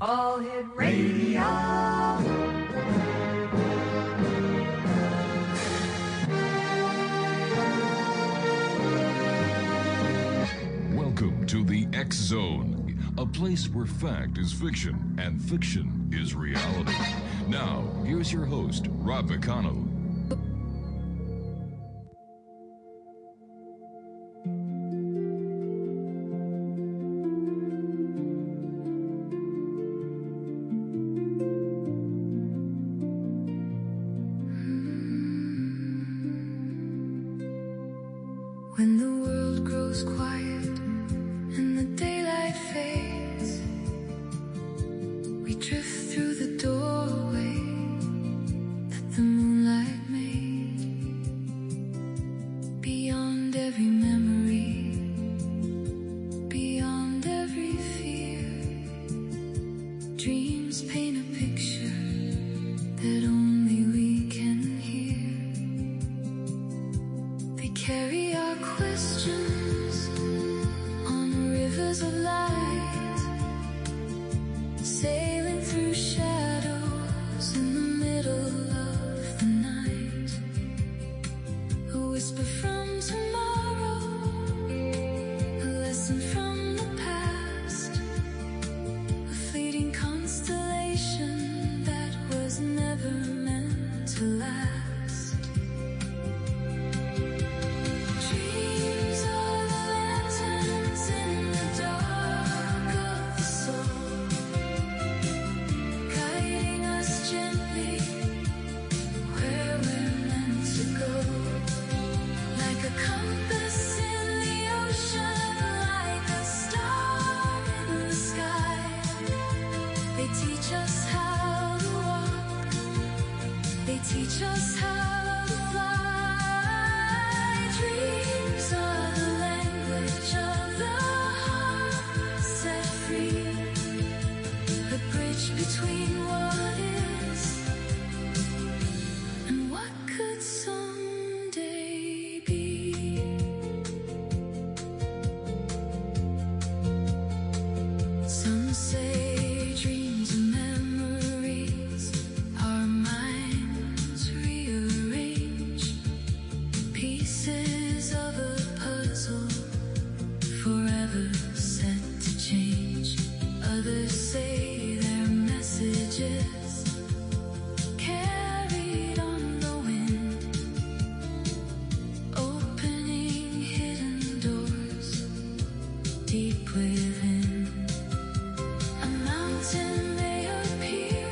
All Hit Radio. Welcome to the X Zone, a place where fact is fiction and fiction is reality. Now, here's your host, Rob McConnell. When the world grows quiet and the daylight fades, we drift through the doorway that the moonlight made. Beyond every memory, beyond every fear, dreams paint a picture that only we can hear. They carry our questions on rivers of light, sailing through shadows in the middle of the night. A whisper from tomorrow, a lesson from the past, a fleeting constellation that was never meant to last. Dreams are the lanterns in the dark of the soul, guiding us gently where we're meant to go. Like a compass in the ocean, like a star in the sky, they teach us how to walk, they teach us how to fly. Dreams are the language of the heart set free, the bridge between what is and what could someday be. Some say dreams and memories our minds rearrange, pieces of a puzzle forever set to change. Others say they're messages carried on the wind, opening hidden doors deep within. A mountain may appear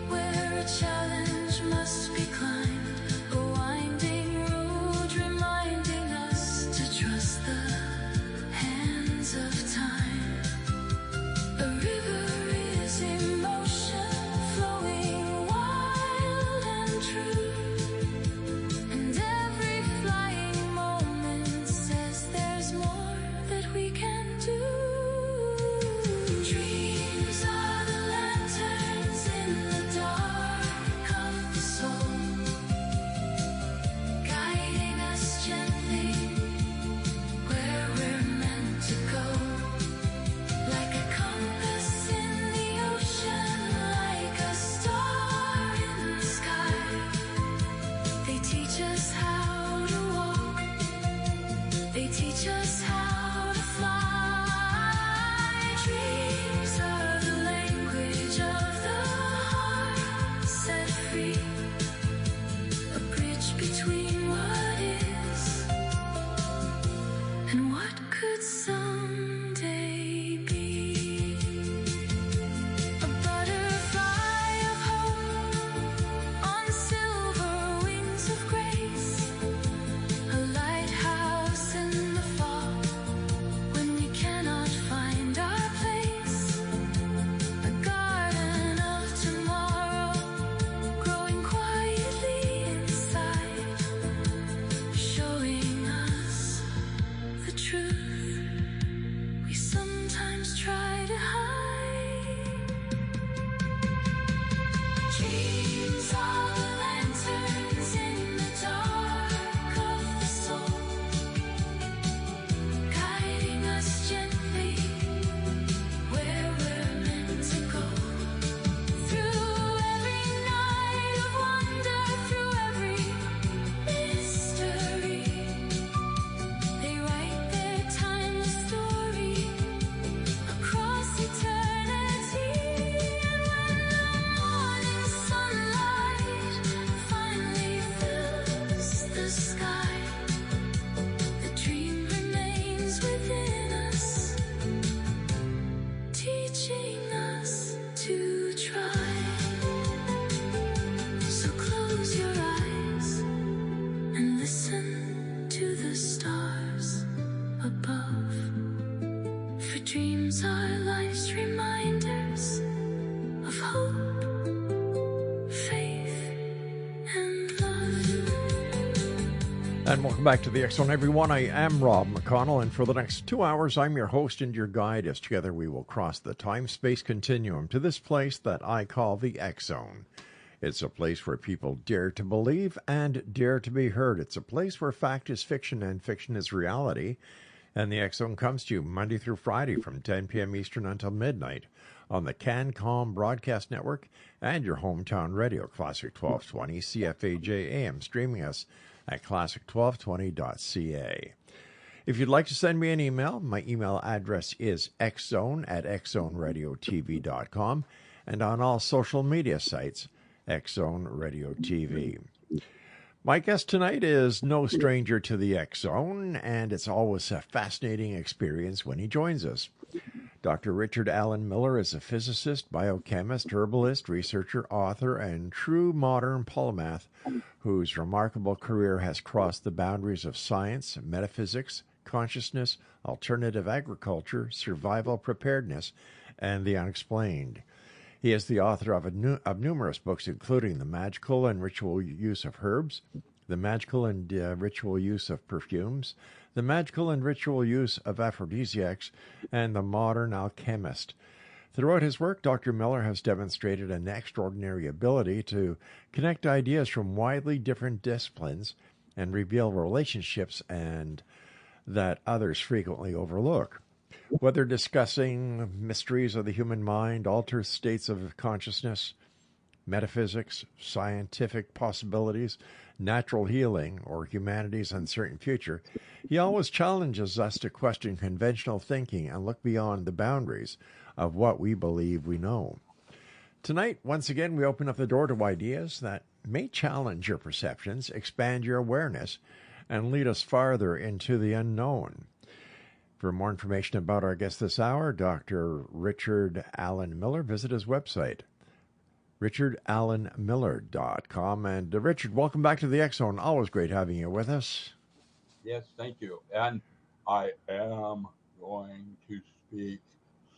where a challenge must be climbed, a winding road reminding us to trust the hands of time. A river is emotion flowing wild and true, and every flying moment says there's more that we can do. For dreams are life's reminders of hope, faith, and love. And welcome back to the X Zone, everyone. I am Rob McConnell, and for the next 2 hours, I'm your host and your guide as together we will cross the time-space continuum to this place that I call the X Zone. It's a place where people dare to believe and dare to be heard. It's a place where fact is fiction and fiction is reality. And the X Zone comes to you Monday through Friday from 10 p.m. Eastern until midnight on the CanCom Broadcast Network and your hometown radio, Classic 1220 CFAJ AM, streaming us at classic1220.ca. If you'd like to send me an email, my email address is xzone@xzoneradiotv.com and on all social media sites, X Zone Radio TV. My guest tonight is no stranger to the X Zone, and it's always a fascinating experience when he joins us. Dr. Richard Alan Miller is a physicist, biochemist, herbalist, researcher, author, and true modern polymath whose remarkable career has crossed the boundaries of science, metaphysics, consciousness, alternative agriculture, survival preparedness, and the unexplained. He is the author of numerous books, including The Magical and Ritual Use of Herbs, The Magical and Ritual Use of Perfumes, The Magical and Ritual Use of Aphrodisiacs, and The Modern Alchemist. Throughout his work, Dr. Miller has demonstrated an extraordinary ability to connect ideas from widely different disciplines and reveal relationships and that others frequently overlook. Whether discussing mysteries of the human mind, altered states of consciousness, metaphysics, scientific possibilities, natural healing, or humanity's uncertain future, he always challenges us to question conventional thinking and look beyond the boundaries of what we believe we know. Tonight, once again, we open up the door to ideas that may challenge your perceptions, expand your awareness, and lead us farther into the unknown. For more information about our guest this hour, Dr. Richard Alan Miller, visit his website, richardalanmiller.com. And Richard, welcome back to the X Zone. Always great having you with us. Yes, thank you. And I am going to speak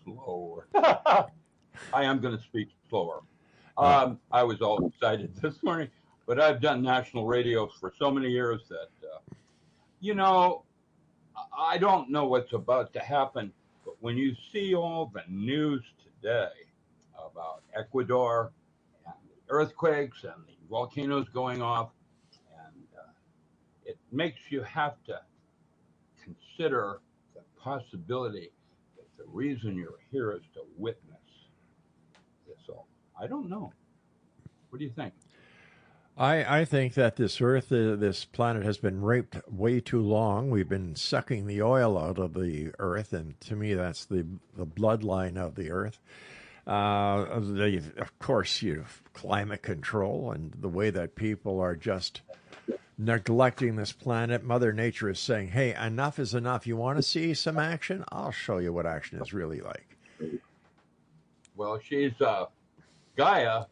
slower. I am going to speak slower. I was all excited this morning, but I've done national radio for so many years that, I don't know what's about to happen, but when you see all the news today about Ecuador and the earthquakes and the volcanoes going off, and it makes you have to consider the possibility that the reason you're here is to witness this all. I don't know. What do you think? I think that this Earth, this planet has been raped way too long. We've been sucking the oil out of the Earth, and to me, that's the bloodline of the Earth. Of course, climate control and the way that people are just neglecting this planet. Mother Nature is saying, hey, enough is enough. You want to see some action? I'll show you what action is really like. Well, she's Gaia,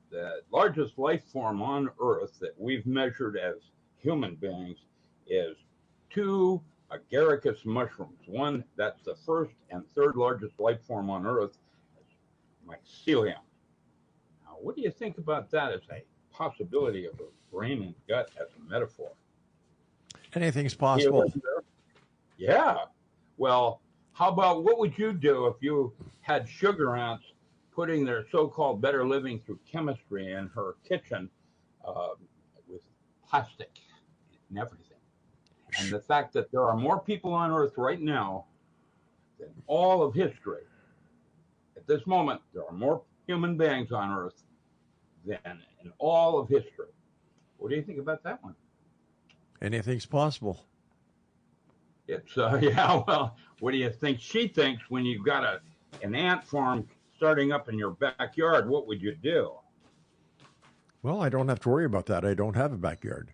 the largest life form on Earth that we've measured as human beings, is 2 agaricus mushrooms. One, that's the first and third largest life form on Earth, mycelium. Now, what do you think about that as a possibility of a brain and gut as a metaphor? Anything's possible. Yeah. Well, how about what would you do if you had sugar ants putting their so-called better living through chemistry in her kitchen with plastic and everything? And the fact that there are more people on Earth right now than all of history. At this moment, there are more human beings on Earth than in all of history. What do you think about that one? Anything's possible. It's, yeah, well, what do you think she thinks when you've got an ant farm starting up in your backyard? What would you do? Well, I don't have to worry about that. I don't have a backyard.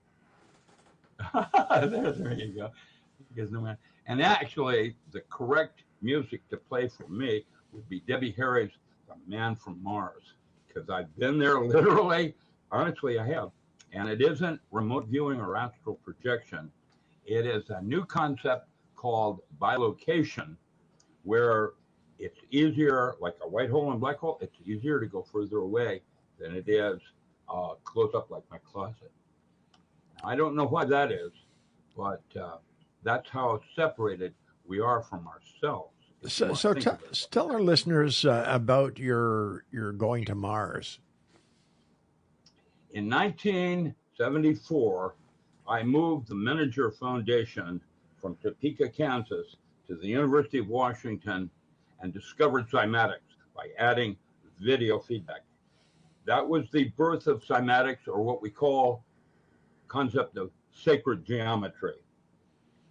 there you go. And actually, the correct music to play for me would be Debbie Harry's The Man from Mars, because I've been there literally. Honestly, I have. And it isn't remote viewing or astral projection. It is a new concept called bilocation, where it's easier, like a white hole and black hole, it's easier to go further away than it is close up like my closet. I don't know why that is, but that's how separated we are from ourselves. So tell our listeners about your going to Mars. In 1974, I moved the Menninger Foundation from Topeka, Kansas to the University of Washington and discovered cymatics by adding video feedback. That was the birth of cymatics, or what we call concept of sacred geometry.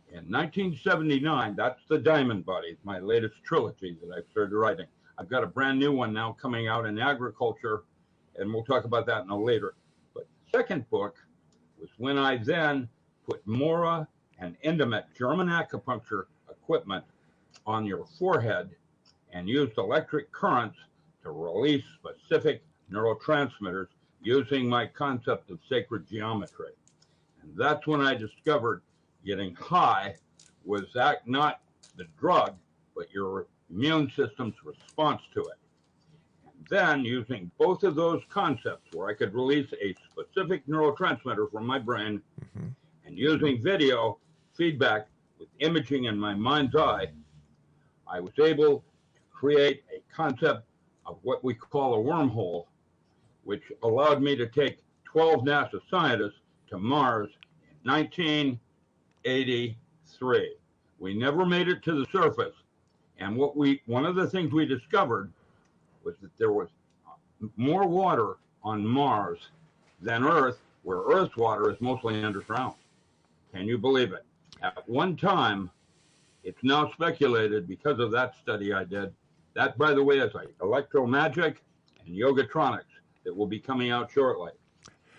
In 1979, that's the Diamond Body, my latest trilogy that I've started writing. I've got a brand new one now coming out in agriculture, and we'll talk about that later. But the second book was when I then put Mora and Endomet German acupuncture equipment on your forehead and used electric currents to release specific neurotransmitters using my concept of sacred geometry. And that's when I discovered getting high was that not the drug, but your immune system's response to it. And then using both of those concepts where I could release a specific neurotransmitter from my brain and using video feedback with imaging in my mind's eye, I was able to create a concept of what we call a wormhole, which allowed me to take 12 NASA scientists to Mars in 1983. We never made it to the surface. And one of the things we discovered was that there was more water on Mars than Earth, where Earth's water is mostly underground. Can you believe it? At one time, it's now speculated because of that study I did. That, by the way, is like electromagic and yogatronics that will be coming out shortly.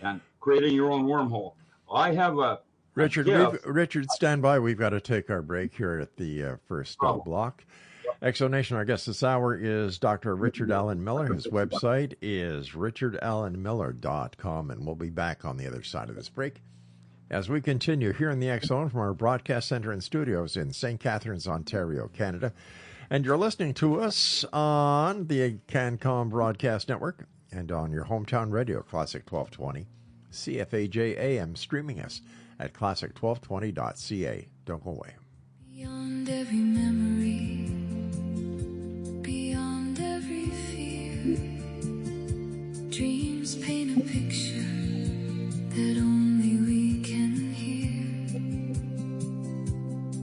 And creating your own wormhole. I have a Richard, stand by. We've got to take our break here at the first block. Exonation, our guest this hour is Dr. Richard Allen Miller. His website is richardallenmiller.com, and we'll be back on the other side of this break as we continue here in the X Zone from our broadcast center and studios in St. Catharines, Ontario, Canada. And you're listening to us on the CanCom Broadcast Network and on your hometown radio, Classic 1220, CFAJ AM, streaming us at classic1220.ca. Don't go away. Beyond every memory, beyond every fear, dreams paint a picture that only we can hear.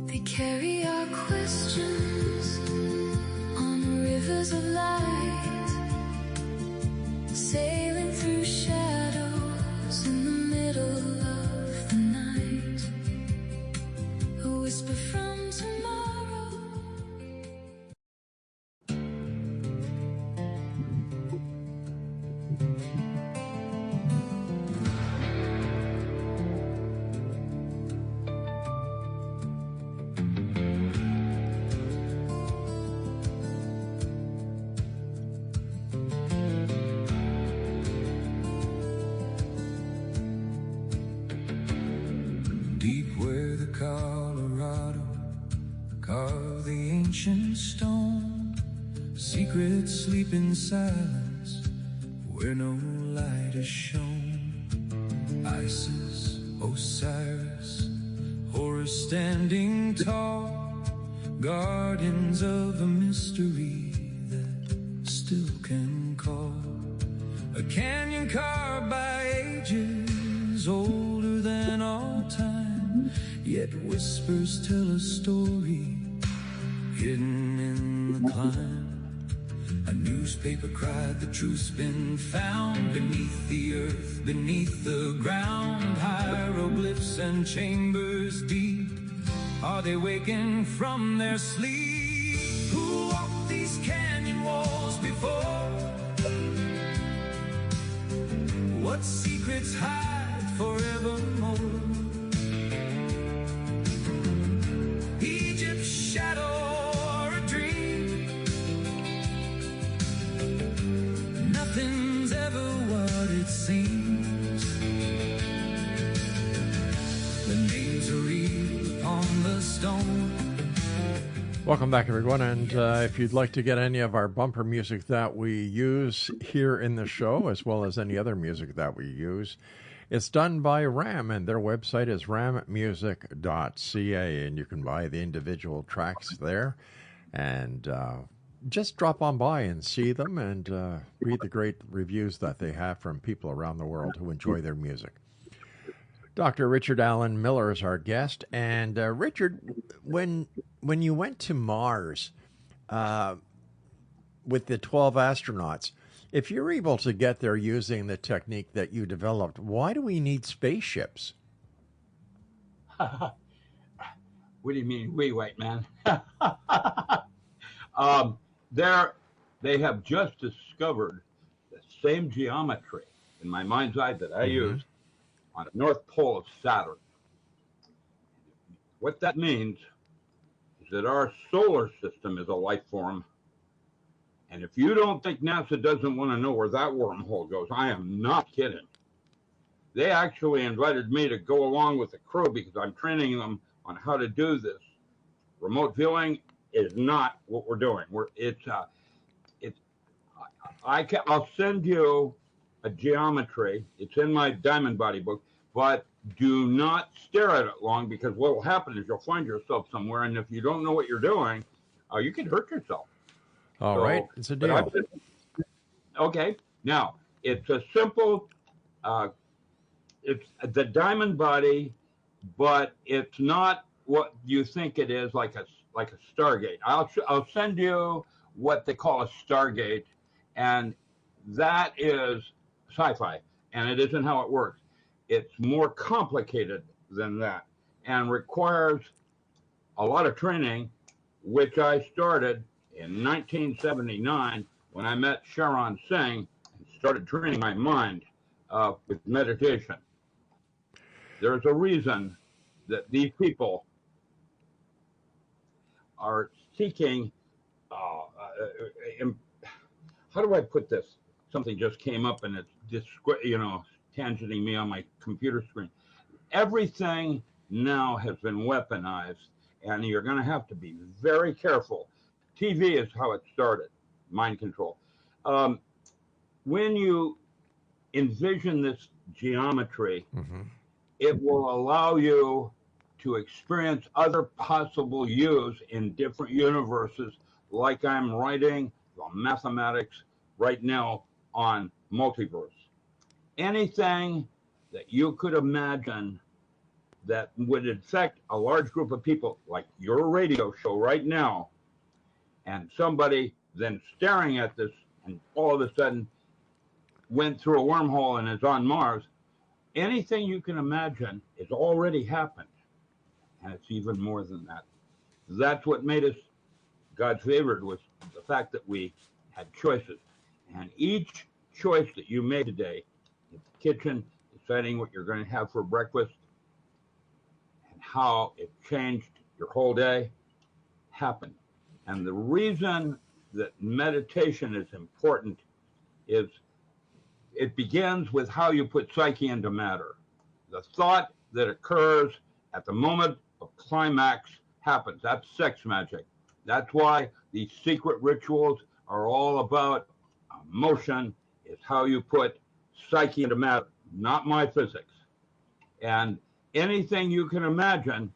They carry our questions on rivers of light, sailing through shadows in the middle of the night. A whisper from tomorrow. Deep where the Colorado carved the ancient stone, secrets sleep in silence where no light is shown. Isis, Osiris, Horus standing tall, guardians of a mystery that still can call. A canyon carved by ages, older than all time, yet whispers tell a story hidden in the climb. A newspaper cried the truth's been found beneath the earth, beneath the ground. Hieroglyphs and chambers deep, are they waking from their sleep? Who walked these canyon walls before? What secrets hide forevermore? Egypt's shadow or a dream? Nothing's ever what it seems. The names are real upon the stone, Welcome back, everyone. And if you'd like to get any of our bumper music that we use here in the show, as well as any other music that we use, it's done by RAM, and their website is rammusic.ca, and you can buy the individual tracks there. And just drop on by and see them and read the great reviews that they have from people around the world who enjoy their music. Dr. Richard Allen Miller is our guest. And Richard, when you went to Mars with the 12 astronauts, if you're able to get there using the technique that you developed, why do we need spaceships? What do you mean, we, white man? They have just discovered the same geometry in my mind's eye that I use on the North Pole of Saturn. What that means is that our solar system is a life form. And if you don't think NASA doesn't want to know where that wormhole goes, I am not kidding. They actually invited me to go along with the crew because I'm training them on how to do this. Remote viewing is not what we're doing. I'll send you a geometry. It's in my diamond body book, but do not stare at it long, because what will happen is you'll find yourself somewhere, and if you don't know what you're doing, you can hurt yourself. All right, it's a deal. Okay, now it's a simple. It's the diamond body, but it's not what you think it is, like a Stargate. I'll send you what they call a Stargate, and that is sci-fi, and it isn't how it works. It's more complicated than that and requires a lot of training, which I started in 1979 when I met Sharon Singh and started training my mind with meditation. There's a reason that these people are seeking, how do I put this? Something just came up and it's just, tangenting me on my computer screen. Everything now has been weaponized, and you're going to have to be very careful. TV is how it started, mind control. When you envision this geometry, it will allow you to experience other possible yous in different universes, like I'm writing the mathematics right now on multiverse. Anything that you could imagine that would affect a large group of people, like your radio show right now, and somebody then staring at this and all of a sudden went through a wormhole and is on Mars, anything you can imagine has already happened. And it's even more than that. That's what made us God's favored, was the fact that we had choices. And each choice that you made today in the kitchen, deciding what you're going to have for breakfast, and how it changed your whole day, happened. And the reason that meditation is important is it begins with how you put psyche into matter. The thought that occurs at the moment of climax happens. That's sex magic. That's why these secret rituals are all about emotion. It's how you put psyche into matter, not my physics. And anything you can imagine,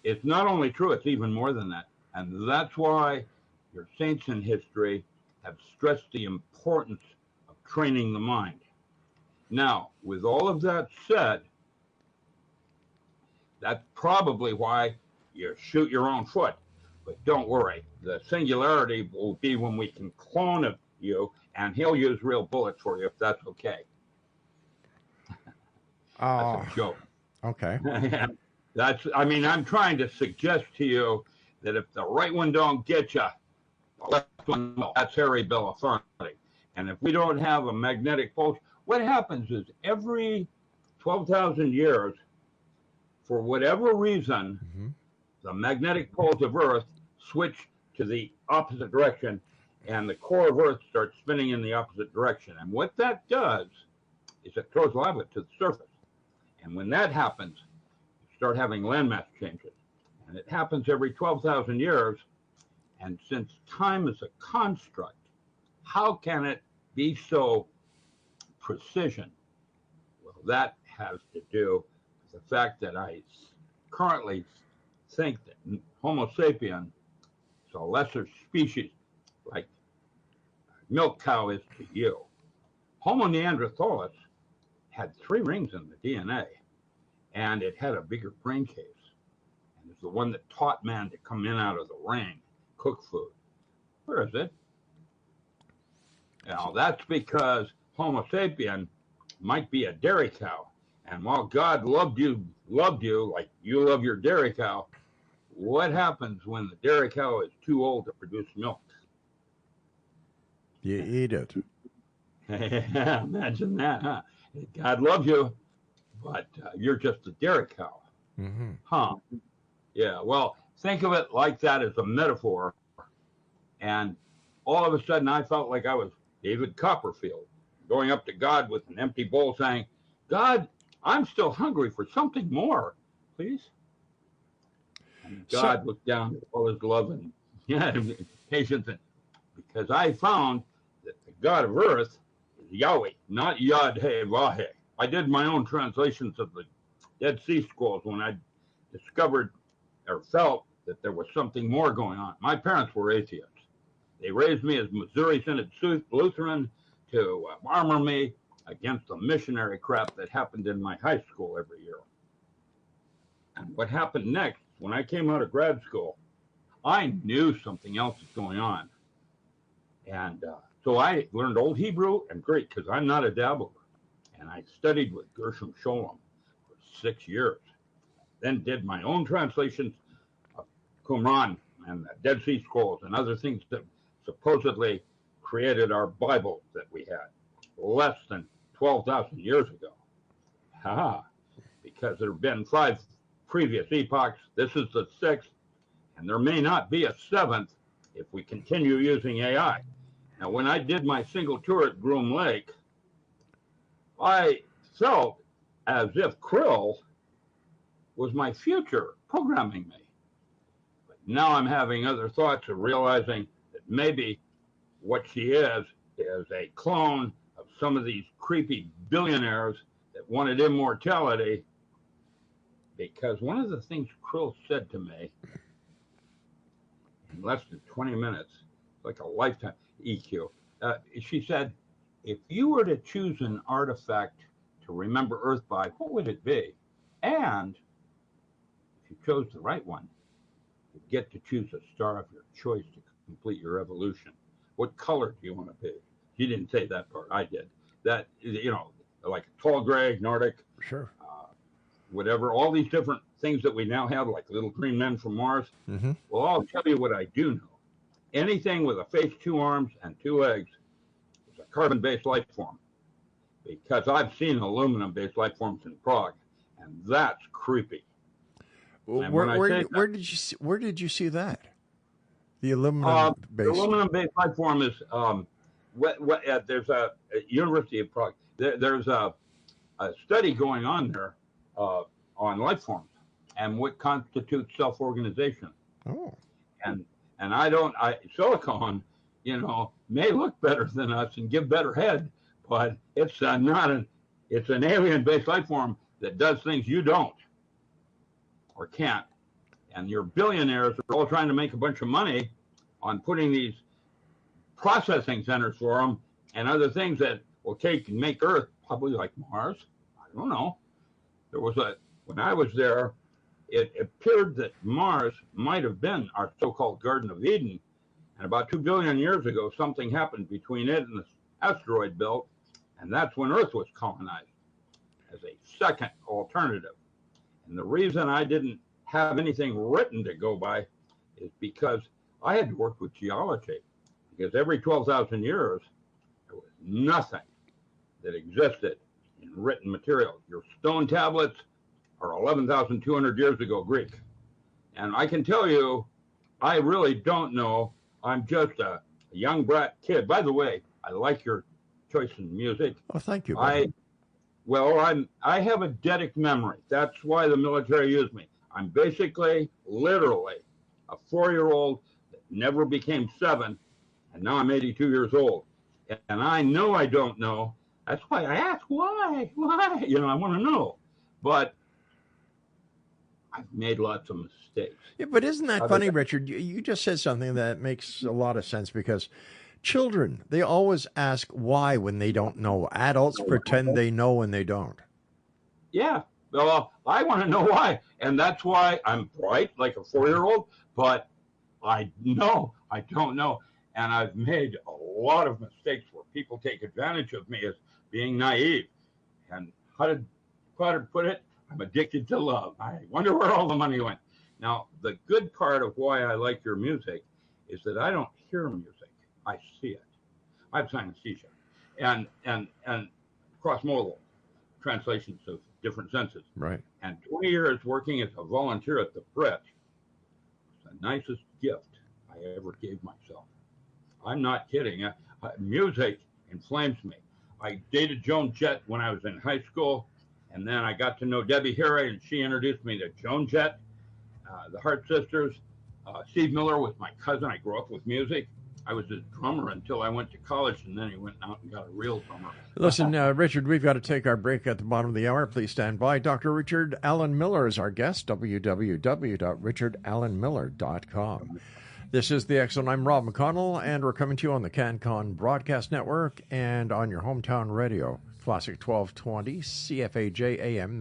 it's not only true, it's even more than that. And that's why your saints in history have stressed the importance of training the mind. Now, with all of that said, that's probably why you shoot your own foot. But don't worry, the singularity will be when we can clone you, and he'll use real bullets for you if that's okay. That's a joke. Okay. I'm trying to suggest to you that if the right one don't get you, the left one will. That's Harry Belafonte. And if we don't have a magnetic pulse, what happens is every 12,000 years, for whatever reason, the magnetic poles of Earth switch to the opposite direction, and the core of Earth starts spinning in the opposite direction. And what that does is it throws lava to the surface. And when that happens, you start having landmass changes. And it happens every 12,000 years. And since time is a construct, how can it be so precision? Well, that has to do with the fact that I currently think that Homo sapien is a lesser species, like milk cow is to you. Homo neanderthalis had 3 rings in the DNA, and it had a bigger brain case. And it's the one that taught man to come in out of the ring, cook food. Where is it? Now, that's because Homo sapien might be a dairy cow. And while God loved you like you love your dairy cow, what happens when the dairy cow is too old to produce milk? You eat it. Imagine that, huh? God loves you, but you're just a dairy cow. Mm-hmm. Huh. Yeah, well, think of it like that as a metaphor. And all of a sudden, I felt like I was David Copperfield going up to God with an empty bowl saying, God, I'm still hungry for something more, please. And God looked down with all his love and patience. Because I found that the God of earth is Yahweh, not Yad-He-Vah-He. I did my own translations of the Dead Sea Scrolls when I discovered or felt that there was something more going on. My parents were atheists. They raised me as Missouri Synod Lutheran to armor me against the missionary crap that happened in my high school every year. And what happened next, when I came out of grad school, I knew something else was going on. And so I learned Old Hebrew and Greek because I'm not a dabbler. And I studied with Gershom Scholem for 6 years. Then did my own translations of Qumran and the Dead Sea Scrolls and other things that supposedly created our Bible that we had less than 12,000 years ago. Because there have been 5 previous epochs. This is the 6th, and there may not be a 7th if we continue using AI. Now, when I did my single tour at Groom Lake, I felt as if Krill was my future programming me. But now I'm having other thoughts of realizing that maybe what she is a clone of some of these creepy billionaires that wanted immortality. Because one of the things Krill said to me in less than 20 minutes, like a lifetime EQ, she said, if you were to choose an artifact to remember Earth by, what would it be? And if you chose the right one, you get to choose a star of your choice to complete your evolution. What color do you want to be? She didn't say that part. I did. That, like tall gray, Nordic, Sure. Whatever, all these different things that we now have, like little green men from Mars. Mm-hmm. Well, I'll tell you what I do know. Anything with a face, 2 arms, and 2 legs is a carbon-based life form. Because I've seen aluminum-based life forms in Prague, and that's creepy. And Where did you see that? The aluminum based. The aluminum-based life form is there's a University of Prague. There's a study going on there on life forms and what constitutes self-organization. Oh. And silicon, may look better than us and give better head, but it's it's an alien-based life form that does things you don't or can't. And your billionaires are all trying to make a bunch of money on putting these processing centers for them and other things that will take and make Earth probably like Mars. I don't know. When I was there, it appeared that Mars might have been our so-called Garden of Eden. And about 2 billion years ago, something happened between it and the asteroid belt, and that's when Earth was colonized as a second alternative. And the reason I didn't have anything written to go by is because I had to work with geology. Because every 12,000 years, there was nothing that existed in written material. Your stone tablets are 11,200 years ago Greek. And I can tell you, I really don't know. I'm just a young brat kid. By the way, I like your choice in music. Oh, thank you. I have a eidetic memory. That's why the military used me. I'm basically, literally, a 4-year-old that never became 7, and now I'm 82 years old. And I know I don't know. That's why I ask, why? Why? I want to know. But I've made lots of mistakes. Yeah, but isn't that funny, Richard? You just said something that makes a lot of sense because children, they always ask why when they don't know. Adults pretend they know when they don't. Yeah. Well, I want to know why. And that's why I'm bright like a 4-year-old, but I know I don't know. And I've made a lot of mistakes where people take advantage of me as being naive. And how to put it? I'm addicted to love. I wonder where all the money went. Now, the good part of why I like your music is that I don't hear music. I see it. I have synesthesia and cross-modal translations of different senses. Right. And 20 years working as a volunteer at the Brit was the nicest gift I ever gave myself. I'm not kidding. Music inflames me. I dated Joan Jett when I was in high school, and then I got to know Debbie Harry, and she introduced me to Joan Jett, the Hart Sisters. Steve Miller was my cousin. I grew up with music. I was his drummer until I went to college, and then he went out and got a real drummer. Listen, Richard, we've got to take our break at the bottom of the hour. Please stand by. Dr. Richard Allen Miller is our guest, www.richardalanmiller.com. This is the X Zone. I'm Rob McConnell, and we're coming to you on the CanCon Broadcast Network and on your hometown radio, Classic 1220, CFAJ AM,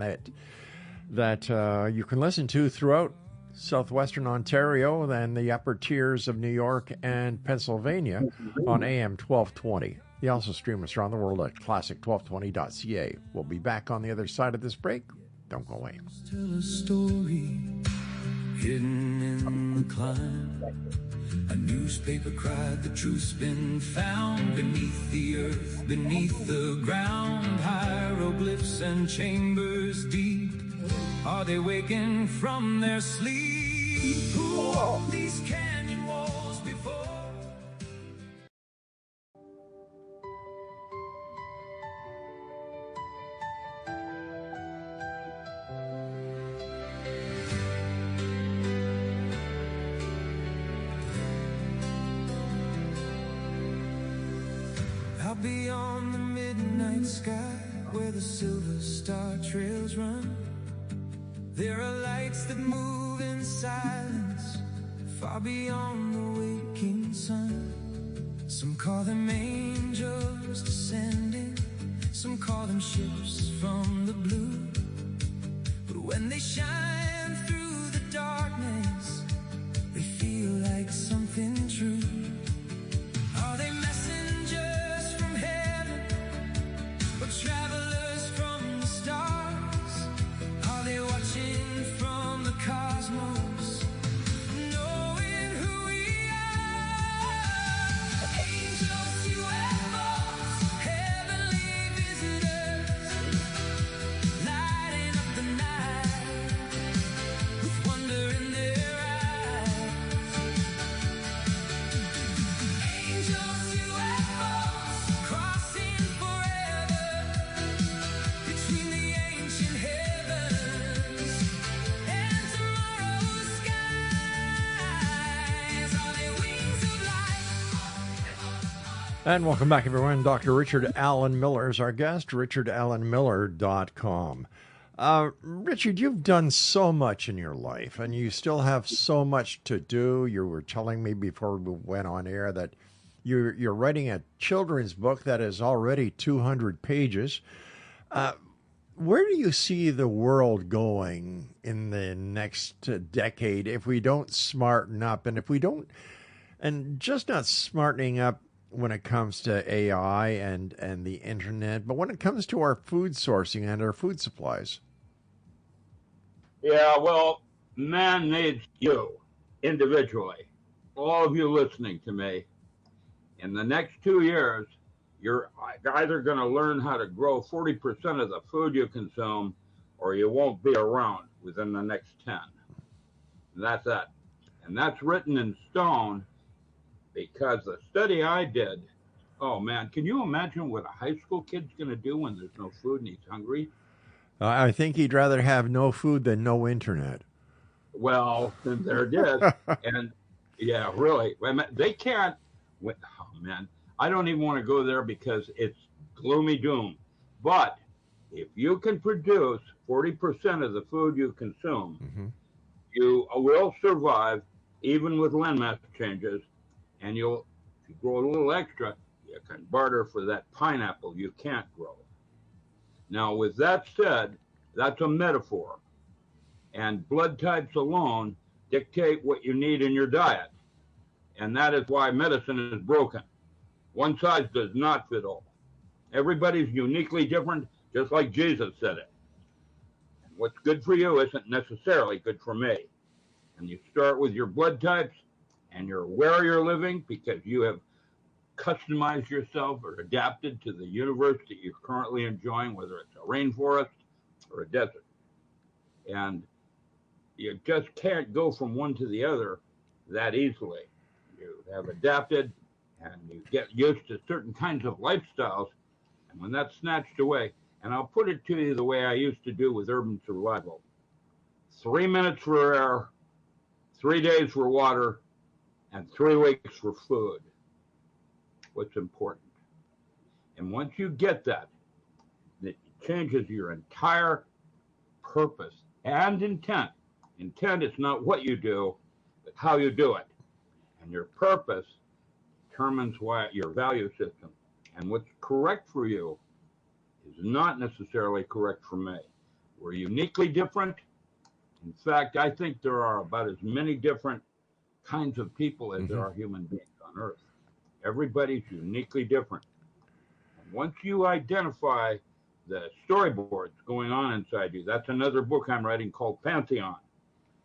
that you can listen to throughout southwestern Ontario and the upper tiers of New York and Pennsylvania on AM 1220. You also stream us around the world at classic1220.ca. We'll be back on the other side of this break. Don't go away. Tell a story hidden in the climb. A newspaper cried the truth's been found beneath the earth, beneath the ground. Hieroglyphs and chambers deep. Are they waking from their sleep? Who walked these canyon walls before? Out beyond the midnight sky, where the silver star trails run, there are lights that move in silence, far beyond the waking sun. Some call them angels descending, some call them ships from the blue. But when they shine through the darkness, they feel like something true. Are they messengers from heaven, or travelers from the stars? Are they watching from the cosmos, knowing who we are? Angels, UFOs, heavenly visitors, lighting up the night with wonder in their eyes. Angels, UFOs, crossing forever between the ancient heavens and tomorrow's skies. Are they wings of light? And welcome back, everyone. Dr. Richard Allen Miller is our guest, richardalanmiller.com. Richard, you've done so much in your life, and you still have so much to do. You were telling me before we went on air that you're writing a children's book that is already 200 pages. Where do you see the world going in the next decade if we don't smarten up? And if we don't, and just not smartening up when it comes to AI and the internet, but when it comes to our food sourcing and our food supplies? Yeah, well, man needs you individually. All of you listening to me. In the next 2 years, you're either going to learn how to grow 40% of the food you consume, or you won't be around within the next 10. And that's that. And that's written in stone because the study I did, oh man, can you imagine what a high school kid's going to do when there's no food and he's hungry? I think he'd rather have no food than no internet. Well, there it is. And yeah, really, they can't. Oh man, I don't even want to go there because it's gloomy doom. But if you can produce 40% of the food you consume, Mm-hmm. you will survive even with landmass changes, and if you grow a little extra, you can barter for that pineapple you can't grow. Now, with that said, that's a metaphor, and blood types alone dictate what you need in your diet, and that is why medicine is broken. One size does not fit all. Everybody's uniquely different, just like Jesus said it. And what's good for you isn't necessarily good for me. And you start with your blood types and you're where you're living because you have customized yourself or adapted to the universe that you're currently enjoying, whether it's a rainforest or a desert. And you just can't go from one to the other that easily. You have adapted and you get used to certain kinds of lifestyles. And when that's snatched away, and I'll put it to you the way I used to do with urban survival, 3 minutes for air, 3 days for water, and 3 weeks for food. What's important. And once you get that, it changes your entire purpose and intent. Intent is not what you do, but how you do it. And your purpose determines your value system. And what's correct for you is not necessarily correct for me. We're uniquely different. In fact, I think there are about as many different kinds of people as there are human beings on Earth. Everybody's uniquely different. And once you identify the storyboards going on inside you, that's another book I'm writing called Pantheon,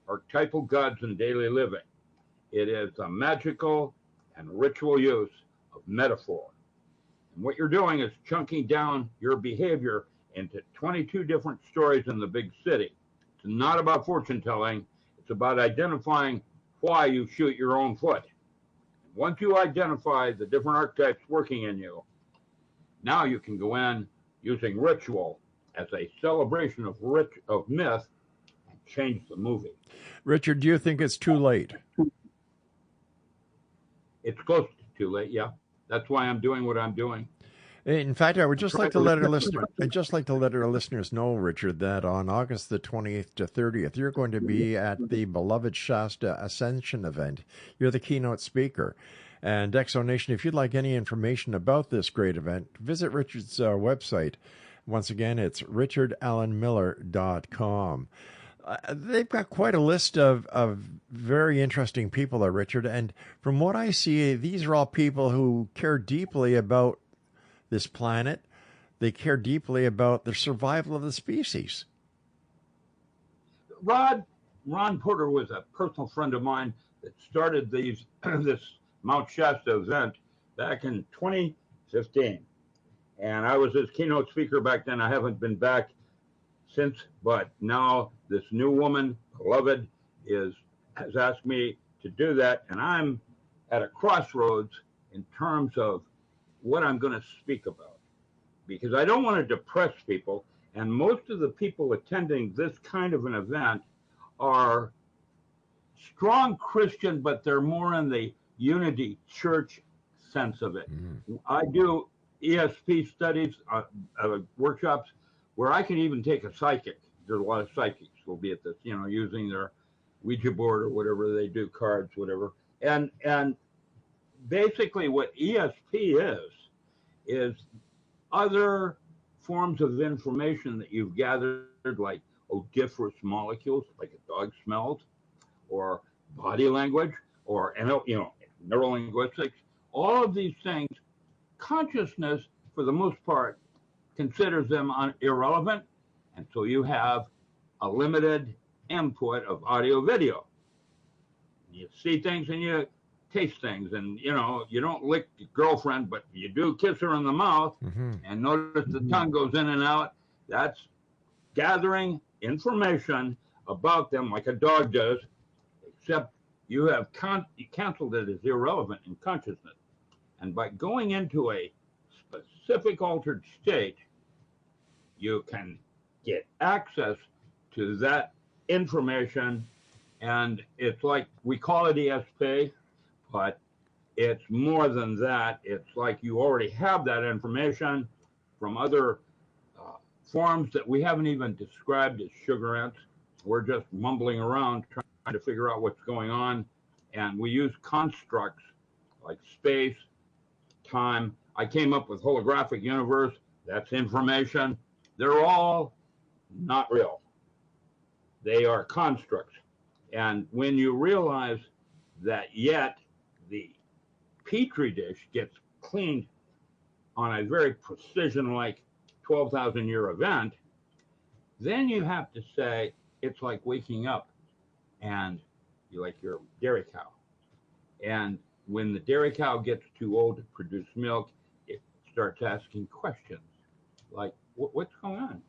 Archetypal Gods in Daily Living. It is a magical and ritual use of metaphor. And what you're doing is chunking down your behavior into 22 different stories in the big city. It's not about fortune telling. It's about identifying why you shoot your own foot. And once you identify the different archetypes working in you, now you can go in using ritual as a celebration of myth and change the movie. Richard, do you think it's too late? It's close to too late, yeah. That's why I'm doing what I'm doing. In fact, I would just like to let our listeners know, Richard, that on August the 28th to 30th, you're going to be at the beloved Shasta Ascension event. You're the keynote speaker. And Exonation, if you'd like any information about this great event, visit Richard's website. Once again, it's richardallenmiller.com. They've got quite a list of very interesting people there, Richard. And from what I see, these are all people who care deeply about this planet. They care deeply about the survival of the species. Ron Porter was a personal friend of mine that started this Mount Shasta event back in 2015. And I was his keynote speaker back then. I haven't been back since, but now this new woman, beloved, has asked me to do that. And I'm at a crossroads in terms of what I'm going to speak about, because I don't want to depress people. And most of the people attending this kind of an event are strong Christian, but they're more in the unity church sense of it. I do ESP studies, workshops where I can even take a psychic. There's a lot of psychics will be at this, using their Ouija board or whatever they do, cards, whatever. And basically what ESP is other forms of information that you've gathered, like odoriferous molecules, like a dog smells, or body language, or neurolinguistics. All of these things, consciousness, for the most part, considers them irrelevant, and so you have a limited input of audio video. You see things and you taste things, and you don't lick your girlfriend, but you do kiss her in the mouth, and notice the tongue goes in and out. That's gathering information about them like a dog does, except you have canceled it as irrelevant in consciousness. And by going into a specific altered state, you can get access to that information And it's like, we call it ESP, but it's more than that. It's like you already have that information from other forms that we haven't even described as sugar ants. We're just mumbling around trying to figure out what's going on. And we use constructs like space, time. I came up with holographic universe. That's information. They're all not real. They are constructs. And when you realize that yet the Petri dish gets cleaned on a very precision-like 12,000 year event, then you have to say it's like waking up and you're like your dairy cow. And when the dairy cow gets too old to produce milk, it starts asking questions like, what's going on?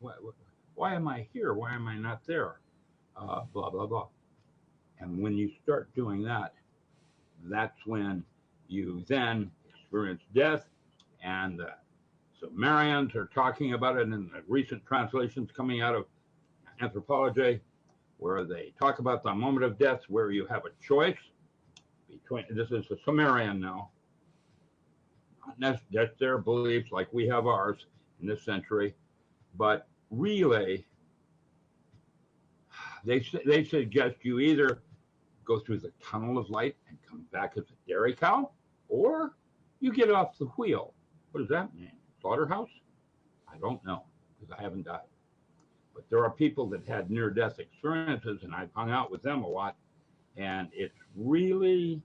Why am I here? Why am I not there? Blah, blah, blah. And when you start doing that, that's when you then experience death. And the Sumerians are talking about it in the recent translations coming out of anthropology, where they talk about the moment of death, where you have a choice between, this is a Sumerian now, that's their beliefs like we have ours in this century, but really, they suggest you either go through the tunnel of light and come back as a dairy cow, or you get off the wheel. What does that mean? Slaughterhouse? I don't know, because I haven't died. But there are people that had near-death experiences, and I've hung out with them a lot, and it's really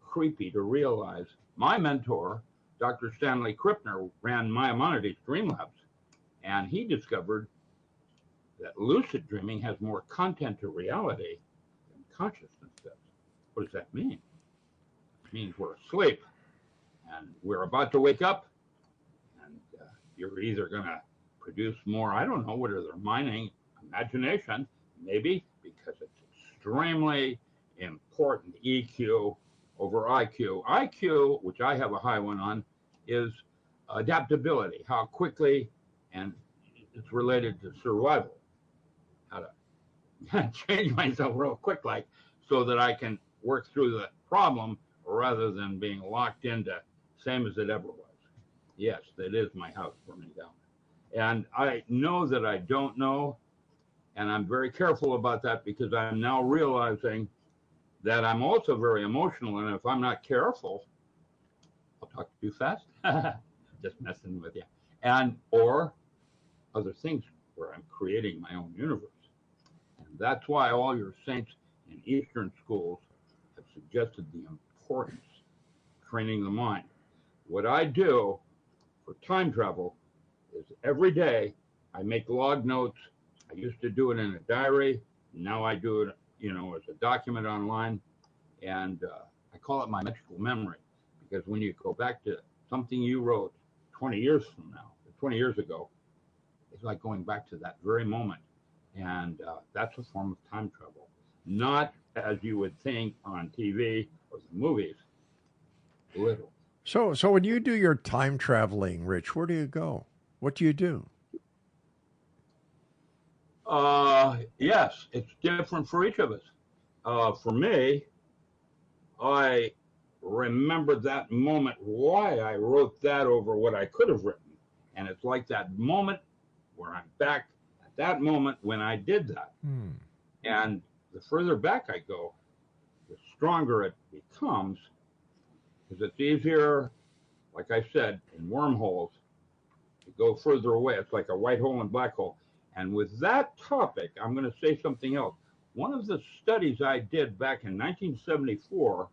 creepy to realize. My mentor, Dr. Stanley Krippner, ran Maimonides Dream Labs, and he discovered that lucid dreaming has more content to reality than consciousness does. What does that mean? It means we're asleep, and we're about to wake up, and you're either going to produce more, I don't know, what are they mining? Imagination, maybe, because it's extremely important, EQ over IQ. IQ, which I have a high one on, is adaptability, how quickly, and it's related to survival, how to change myself real quick, like, so that I can work through the problem rather than being locked into same as it ever was. Yes, that is my house burning down. And I know that I don't know, and I'm very careful about that because I'm now realizing that I'm also very emotional, and if I'm not careful, I'll talk too fast, just messing with you, and or other things where I'm creating my own universe. And that's why all your saints in Eastern schools have suggested the importance of training the mind. What I do for time travel is every day I make log notes. I used to do it in a diary. Now I do it, as a document online. And I call it my magical memory, because when you go back to something you wrote 20 years from now, 20 years ago, it's like going back to that very moment. And that's a form of time travel, not as you would think on TV or the movies, little. So when you do your time traveling, Rich, where do you go? What do you do? Yes, it's different for each of us. For me, I remember that moment, why I wrote that over what I could have written. And it's like that moment where I'm back at that moment when I did that. And the further back I go, the stronger it becomes, because it's easier, like I said, in wormholes, to go further away. It's like a white hole and black hole. And with that topic, I'm going to say something else. One of the studies I did back in 1974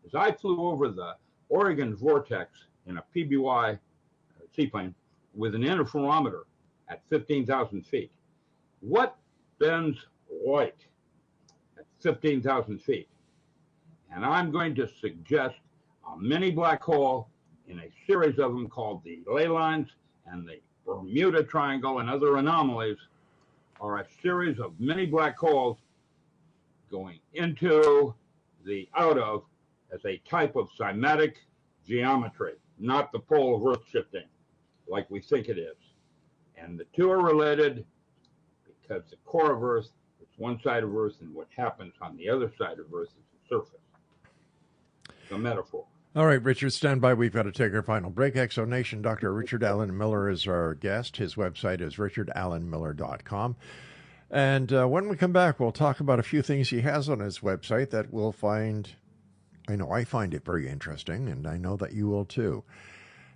is I flew over the Oregon vortex in a PBY seaplane with an interferometer at 15,000 feet. What bends light at 15,000 feet? And I'm going to suggest a mini black hole in a series of them called the ley lines and the Bermuda Triangle and other anomalies are a series of mini black holes going into the out of as a type of cymatic geometry, not the pole of Earth shifting like we think it is. And the two are related because the core of Earth is one side of Earth and what happens on the other side of Earth is the surface. It's a metaphor. All right, Richard, stand by. We've got to take our final break. Exonation, Dr. Richard Allen Miller is our guest. His website is richardallenmiller.com. And when we come back, we'll talk about a few things he has on his website that we'll find, I know I find it very interesting, and I know that you will too.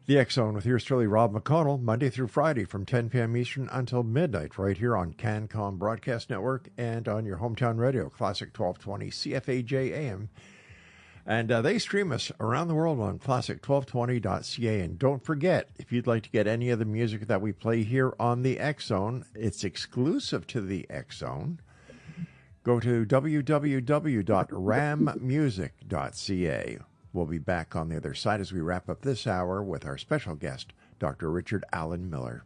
The X Zone with yours truly, Rob McConnell, Monday through Friday from 10 p.m. Eastern until midnight, right here on CanCom Broadcast Network and on your hometown radio, Classic 1220 CFAJ AM. And they stream us around the world on classic1220.ca. And don't forget, if you'd like to get any of the music that we play here on the X Zone, it's exclusive to the X Zone. Go to www.rammusic.ca. We'll be back on the other side as we wrap up this hour with our special guest, Dr. Richard Allen Miller.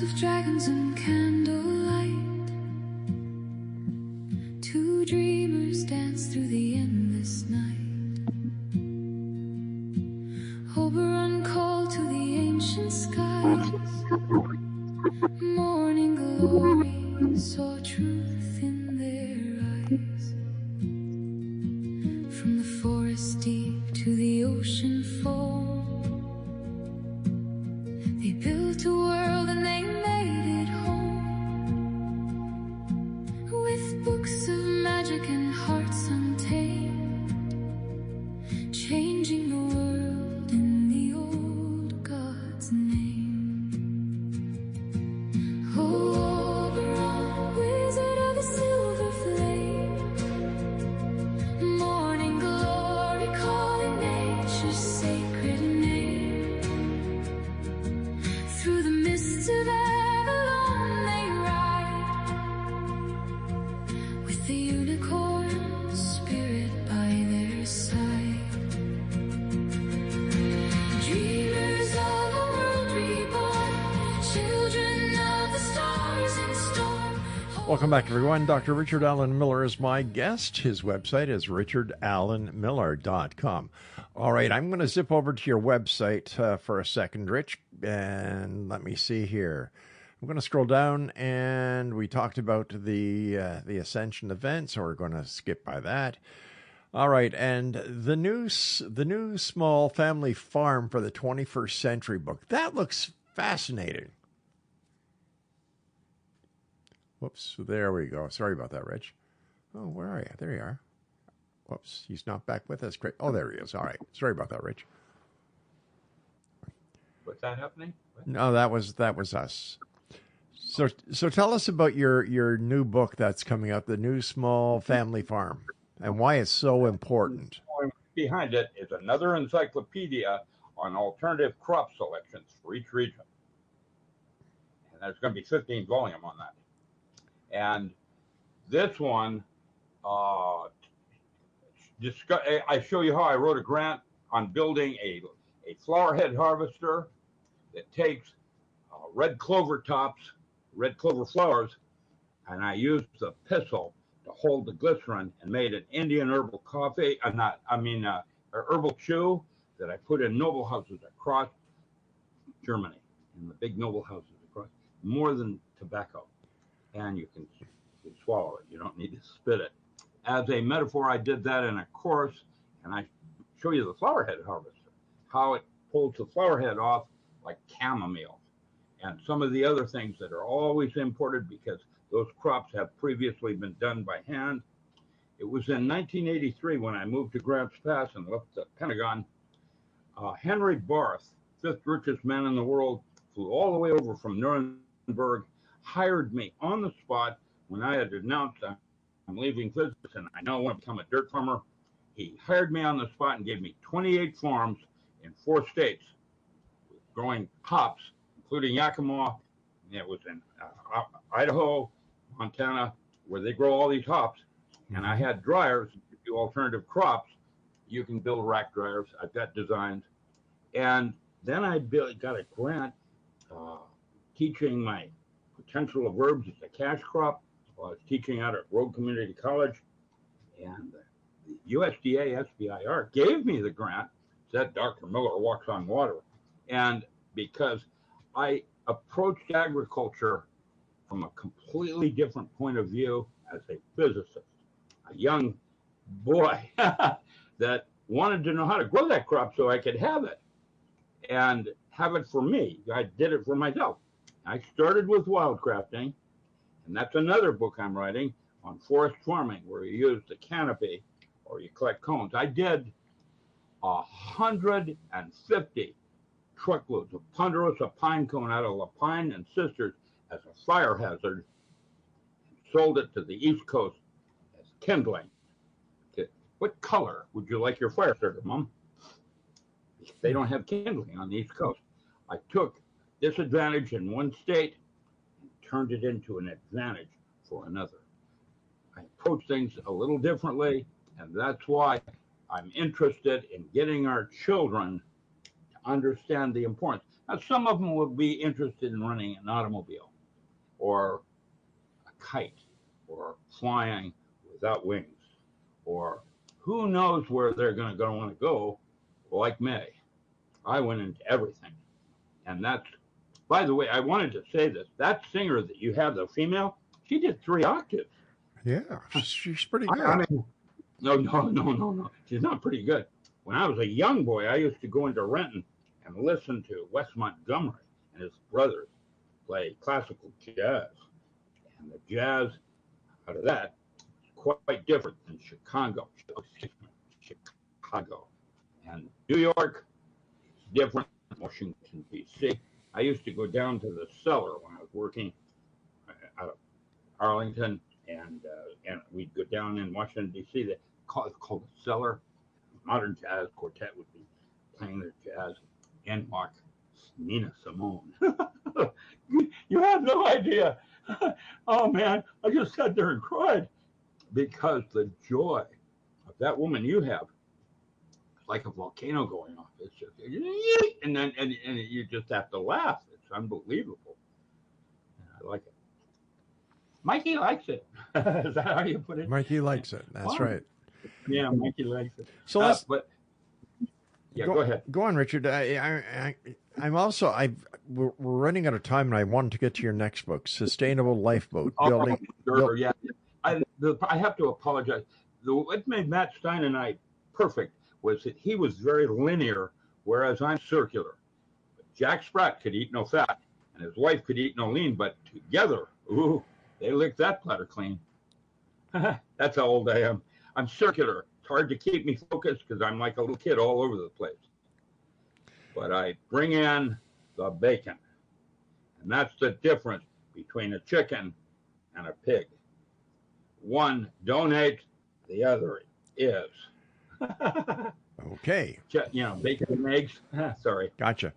Of dragons and candlelight, two dreamers dance through the endless night. Oberon called to the ancient skies. Morning glory saw truth in their eyes. From the forest deep to the ocean foam, they built a world and they made it home, with books of magic and hearts untamed, changing the world in the old God's name. Oh, Oberon, wizard of the silver flame, morning glory calling nature's sacred name. Through the mists of Avalon they ride, with the unicorn spirit by their side. Dreamers of a world reborn, children of the stars in storm. Welcome back, everyone. Dr. Richard Allen Miller is my guest. His website is richardallenmiller.com. All right, I'm going to zip over to your website for a second, Rich, and let me see here. I'm going to scroll down, and we talked about the Ascension event, so we're going to skip by that. All right, and the new small family farm for the 21st century book. That looks fascinating. Whoops, there we go. Sorry about that, Rich. Oh, where are you? There you are. Whoops, he's not back with us. Great. Oh, there he is. All right. Sorry about that, Rich. What's that happening? What? No, that was us. So tell us about your new book that's coming out, The New Small Family Farm, and why it's so important. Behind it is another encyclopedia on alternative crop selections for each region. And there's going to be 15 volume on that. And this one, I show you how I wrote a grant on building a flower head harvester that takes red clover tops, red clover flowers, and I used the pistil to hold the glycerin and made an Indian herbal coffee, herbal chew that I put in noble houses across Germany, in the big noble houses across, more than tobacco. And you can swallow it. You don't need to spit it. As a metaphor, I did that in a course, and I show you the flower head harvester, how it pulls the flower head off like chamomile, and some of the other things that are always imported because those crops have previously been done by hand. It was in 1983 when I moved to Grants Pass and left the Pentagon. Henry Barth, fifth richest man in the world, flew all the way over from Nuremberg, hired me on the spot when I had announced I'm leaving physics and I now want to become a dirt farmer. He hired me on the spot and gave me 28 farms in 4 states, growing hops, including Yakima. It was in Idaho, Montana, where they grow all these hops. And I had dryers to do alternative crops. You can build rack dryers. I've got designs. And then I got a grant teaching my potential of herbs as a cash crop while I was teaching out at Road Community College. And the USDA SBIR gave me the grant, said Dr. Miller walks on water. And because I approached agriculture from a completely different point of view as a physicist, a young boy that wanted to know how to grow that crop so I could have it and have it for me. I did it for myself. I started with wildcrafting, and that's another book I'm writing on forest farming, where you use the canopy or you collect cones. I did 150 truckloads of ponderosa pine cone out of Lapine and Sisters as a fire hazard, sold it to the East Coast as kindling. What color would you like your fire starter, Mom? They don't have kindling on the East Coast. I took disadvantage in one state and turned it into an advantage for another. I approach things a little differently, and that's why I'm interested in getting our children to understand the importance. Now, some of them will be interested in running an automobile or a kite or flying without wings, or who knows where they're going to want to go, like me. I went into everything. And that's, by the way, I wanted to say this. That singer that you have, the female, she did 3 octaves. Yeah, she's pretty good. I mean, no. She's not pretty good. When I was a young boy, I used to go into Renton and listen to Wes Montgomery and his brothers play classical jazz. And the jazz out of that is quite different than Chicago. And New York is different than Washington, D.C. I used to go down to the cellar when I was working out of Arlington, and we'd go down in Washington, D.C. It's called the cellar. Modern jazz quartet would be playing their jazz. In walk Nina Simone. You have no idea. Oh, man, I just sat there and cried because the joy of that woman you have, like a volcano going off. It's just, and then you just have to laugh. It's unbelievable. I like it. Mikey likes it. Is that how you put it? Mikey likes it. That's right. Yeah, Mikey likes it. So let's. Go ahead. Go on, Richard. I'm also. We're running out of time, and I wanted to get to your next book, Sustainable Lifeboat Building. Sure, yeah. I have to apologize. What made Matt Stein and I perfect was that he was very linear, whereas I'm circular. Jack Spratt could eat no fat, and his wife could eat no lean, but together, ooh, they licked that platter clean. That's how old I am. I'm circular. It's hard to keep me focused because I'm like a little kid all over the place. But I bring in the bacon. And that's the difference between a chicken and a pig. One donates, the other is. Okay. Bacon and eggs. Sorry. Gotcha.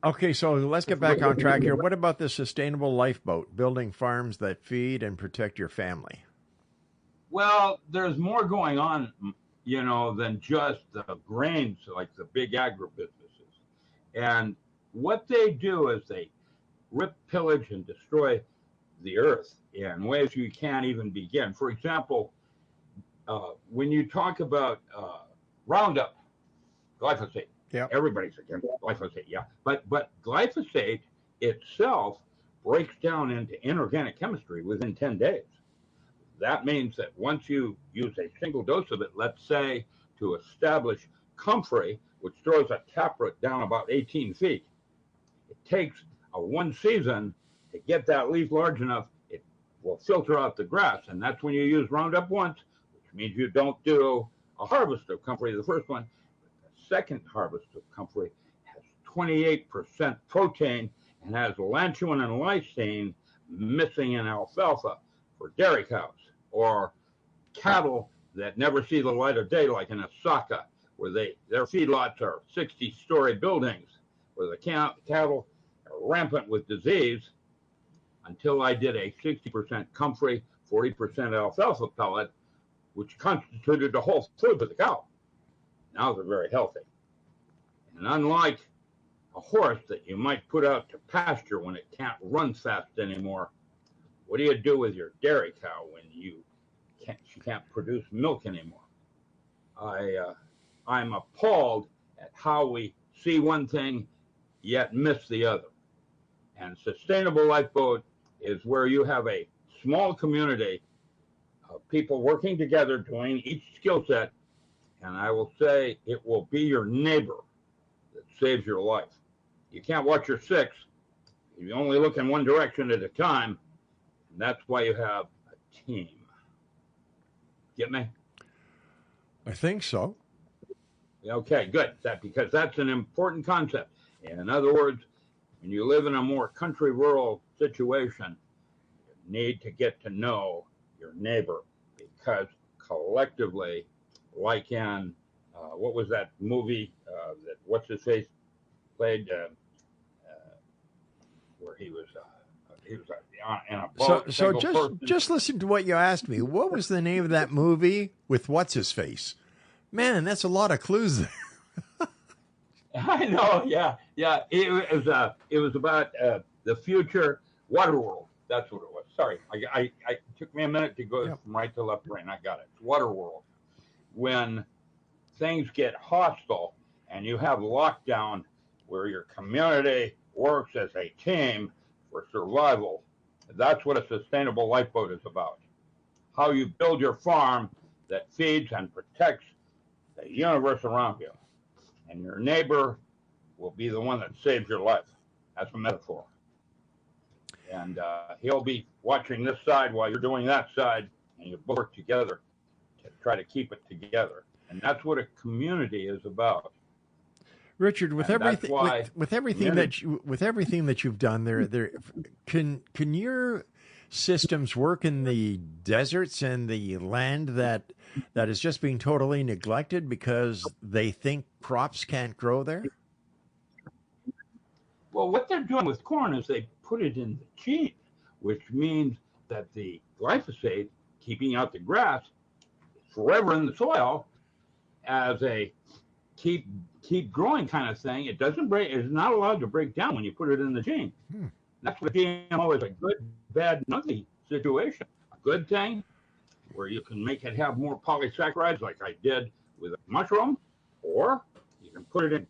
Okay, so let's get back on track here. What about the sustainable lifeboat, building farms that feed and protect your family? Well, there's more going on, than just the grains, like the big agribusinesses. And what they do is they rip, pillage, and destroy the earth in ways you can't even begin. For example, when you talk about Roundup, glyphosate, everybody's against glyphosate, yeah. But glyphosate itself breaks down into inorganic chemistry within 10 days. That means that once you use a single dose of it, let's say to establish comfrey, which throws a taproot down about 18 feet, it takes one season to get that leaf large enough. It will filter out the grass. And that's when you use Roundup once, which means you don't do a harvest of comfrey, the first one. The second harvest of comfrey has 28% protein and has lantuin and lysine missing in alfalfa for dairy cows or cattle that never see the light of day, like in Osaka, where their feedlots are 60-story buildings, where the cattle are rampant with disease, until I did a 60% comfrey, 40% alfalfa pellet, which constituted the whole food of the cow. Now they're very healthy. And unlike a horse that you might put out to pasture when it can't run fast anymore, what do you do with your dairy cow when she can't produce milk anymore? I'm appalled at how we see one thing yet miss the other. And sustainable lifeboat is where you have a small community of people working together, doing each skill set, and I will say it will be your neighbor that saves your life. You can't watch your six. You only look in one direction at a time, and that's why you have a team. Get me? I think so. Okay, good. Because that's an important concept. In other words, when you live in a more country rural situation, you need to get to know your neighbor, because collectively, like in what was that movie that what's his face played, where he was in a boat. So just listen to what you asked me. What was the name of that movie with what's his face? Man, that's a lot of clues there. I know, yeah. It was about the future Waterworld. That's what it was. Sorry, I took me a minute to go from right to left brain. I got it. It's Waterworld. When things get hostile and you have lockdown, where your community works as a team for survival, that's what a sustainable lifeboat is about. How you build your farm that feeds and protects the universe around you. And your neighbor will be the one that saves your life. That's a metaphor. And he'll be watching this side while you're doing that side, and you both work together to try to keep it together. And that's what a community is about. Richard, with everything that you've done, there can your systems work in the deserts and the land that is just being totally neglected because they think crops can't grow there? Well, what they're doing with corn is they put it in the gene, which means that the glyphosate, keeping out the grass, is forever in the soil as a keep growing kind of thing. It doesn't break. It's not allowed to break down when you put it in the gene. That's what GMO is: a good, bad, ugly situation. A good thing where you can make it have more polysaccharides, like I did with a mushroom, or you can put it in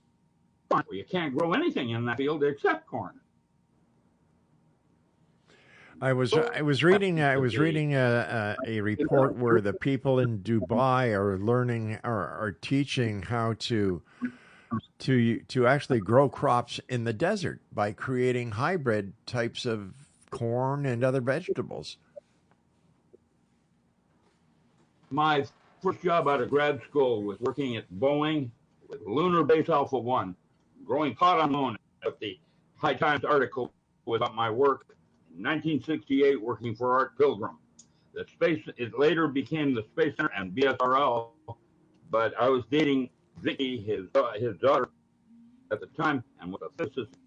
corn where you can't grow anything in that field except corn. I was reading a report where the people in Dubai are teaching how to actually grow crops in the desert by creating hybrid types of corn and other vegetables. My first job out of grad school was working at Boeing with Lunar Base Alpha 1, growing pot on loan. But the High Times article was about my work in 1968 working for Art Pilgrim. It later became the Space Center and BSRL, but I was dating Vicky, his daughter, at the time, and was a physicist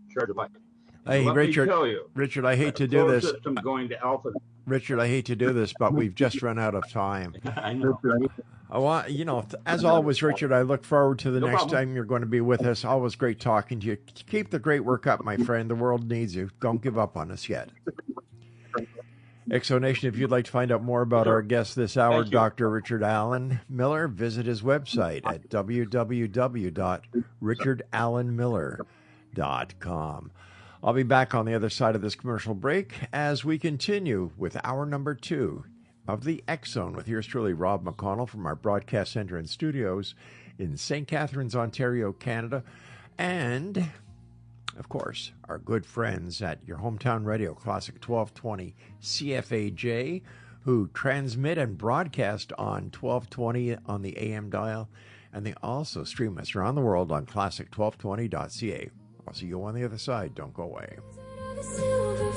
in charge of life. Hey, Richard, I hate to do this. System going to Alpha. Richard, I hate to do this, but we've just run out of time. I know. As always, Richard, I look forward to the next time you're going to be with us. Always great talking to you. Keep the great work up, my friend. The world needs you. Don't give up on us yet. Exonation, if you'd like to find out more about our guest this hour, Dr. Richard Allen Miller, visit his website at www.richardallenmiller.com. I'll be back on the other side of this commercial break as we continue with hour number 2 of the X Zone with yours truly, Rob McConnell, from our broadcast center and studios in St. Catharines, Ontario, Canada. And Of course, our good friends at your hometown radio, Classic 1220 CFAJ, who transmit and broadcast on 1220 on the AM dial, and they also stream us around the world on classic1220.ca. I'll see you on the other side. Don't go away. The silver